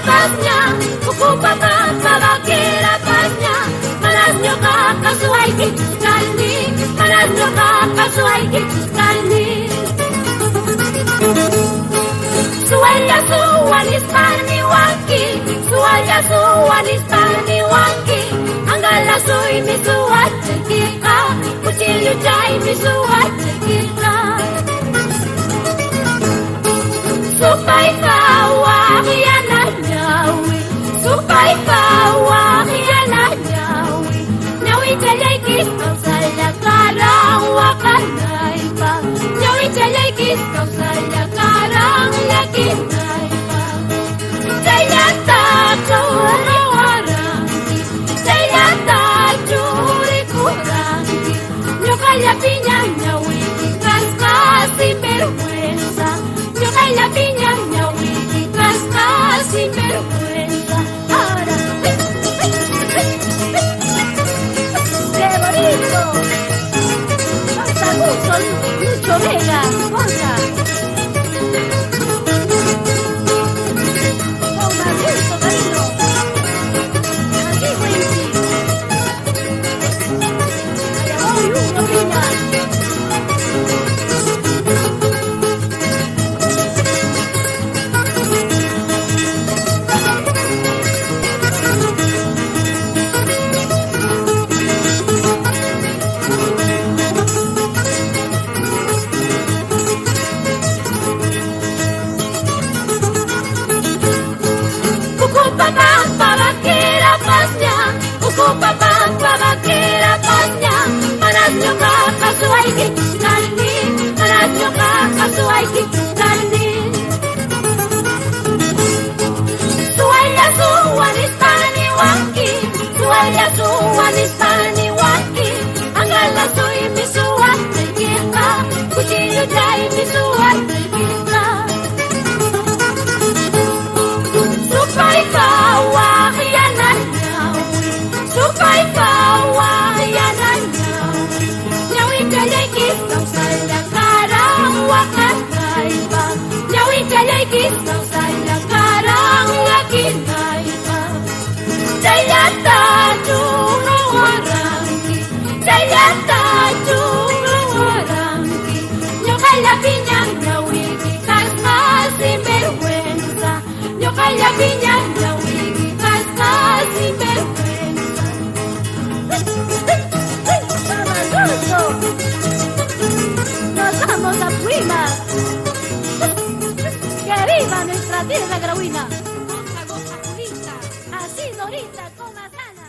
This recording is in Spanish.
pasnya, kukupa papabakira pasnya, malasnya kakasuay kikani, malasnya kakasuay kikani. Suaya suwanis paniwaki, suaya suwanis paniwaki, anggala soy misuat kita, kuchilyo jay misuat kita. Supay kawak yan ang nyawi, supay kawak yan ang nyawi, nyawi chalay kiskaw sa lakarang wakanay pa, nyawi chalay kiskaw sa lakarang lakinay pa. Sayata churi warangi, sayata churi kurangi, nyokaya piña nyawi, kaskasi vergüenza, nyokaya piña nyawi, kaskasi vergüenza. Ahora, ¡qué bonito! Pasa mucho Vega, cosa. Toma gusto, cariño. Aquí, Wendy. Allá voy uno, piña. La piña, la wiki, casi vergüenza. ¡Maravilloso! ¡Nos vamos a Puima! ¡Que viva nuestra tierra grauina! Goza, goza, purita, así Dorita, coma sana.